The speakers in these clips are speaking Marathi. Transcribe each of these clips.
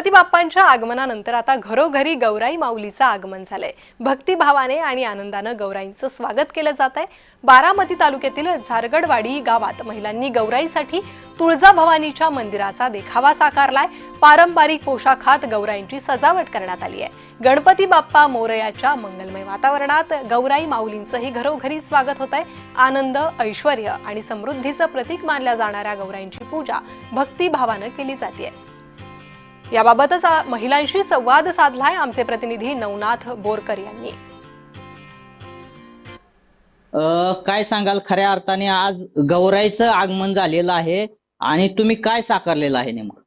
गणपती बाप्पांच्या आगमनानंतर आता घरोघरी गौराई माऊलीचं आगमन झालंय। भक्तिभावाने आणि आनंदानं गौराईंचं स्वागत केलं जात आहे। बारामती तालुक्यातील झारगडवाडी गावात महिलांनी गौराईसाठी तुळजाभवानीच्या मंदिराचा देखावा साकारलाय। पारंपरिक पोशाखात गौराईंची सजावट करण्यात आली आहे। गणपती बाप्पा मोरयाच्या मंगलमय वातावरणात गौराई माऊलींचंही घरोघरी स्वागत होत आहे। आनंद, ऐश्वर्य आणि समृद्धीचं प्रतीक मानल्या जाणाऱ्या गौराईंची पूजा भक्तिभावानं केली जाते। याबाबतच महिलांशी संवाद साधलाय आमचे प्रतिनिधी नवनाथ बोरकर यांनी। काय सांगाल, खऱ्या अर्थाने आज गौराईचं आगमन झालेलं आहे आणि तुम्ही काय साकारलेलं आहे नेमकं?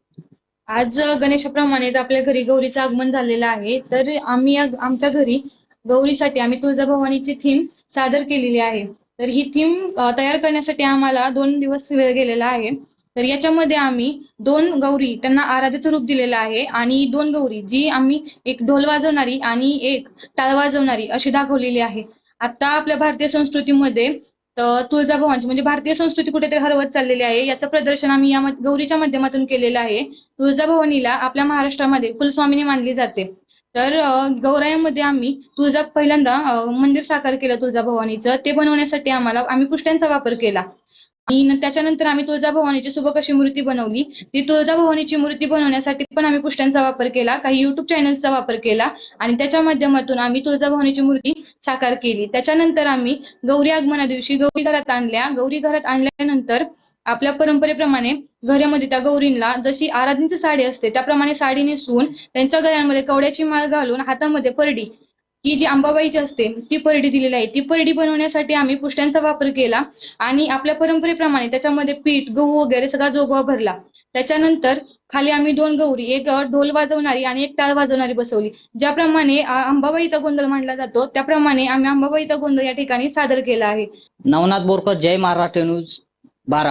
आज गणेशाप्रमाणेच आपल्या घरी गौरीचं आगमन झालेलं आहे। तर आम्ही आमच्या घरी गौरीसाठी आम्ही तुळजाभवानीची थीम सादर केलेली आहे। तर ही थीम तयार करण्यासाठी आम्हाला 2 दिवस वेळ गेलेला आहे। तर याच्यामध्ये आम्ही 2 गौरी त्यांना आराध्याचं रूप दिलेलं आहे आणि 2 गौरी जी आम्ही एक ढोल वाजवणारी आणि एक टाळ वाजवणारी अशी दाखवलेली आहे। आता आपल्या भारतीय संस्कृतीमध्ये तुळजाभवानीची म्हणजे भारतीय संस्कृती कुठेतरी हरवत चाललेली आहे, याचं प्रदर्शन आम्ही या गौरीच्या माध्यमातून केलेलं आहे। तुळजाभवानीला आपल्या महाराष्ट्रामध्ये कुलस्वामिनी मानली जाते। तर गौराईमध्ये आम्ही पहिल्यांदा मंदिर साकार केलं तुळजाभवानीचं। ते बनवण्यासाठी आम्ही पुष्ट्यांचा वापर केला आणि त्याच्यानंतर आम्ही तुळजाभवानीची सुबक अशी मूर्ती बनवली। ती तुळजाभवानीची मूर्ती बनवण्यासाठी पण आम्ही पुष्ट्यांचा वापर केला, काही युट्यूब चॅनल्सचा वापर केला आणि त्याच्या माध्यमातून आम्ही तुळजाभवानीची मूर्ती साकार केली। त्याच्यानंतर आम्ही गौरी आगमना दिवशी गौरी घरात आणल्या। गौरी घरात आणल्यानंतर आपल्या परंपरेप्रमाणे घरामध्ये त्या गौरींना जशी आराधनीची साडी असते त्याप्रमाणे साडी नेसवून त्यांच्या गळ्यांमध्ये कवड्याची माळ घालून हातामध्ये परडी, ही जी अंबाबाईची असते ती परडी दिलेली आहे। ती परडी बनवण्यासाठी आम्ही पुष्ट्यांचा वापर केला आणि आपल्या परंपरेप्रमाणे त्याच्यामध्ये पीठ, गहू वगैरे सगळा जोगवा भरला। त्याच्यानंतर खाली आम्ही 2 गौरी, एक ढोल वाजवणारी आणि एक टाळ वाजवणारी बसवली। ज्याप्रमाणे अंबाबाईचा गोंधळ मांडला जातो त्याप्रमाणे आम्ही अंबाबाईचा गोंधळ या ठिकाणी सादर केला आहे। नवनाथ बोरकर, जय महाराष्ट्र न्यूज।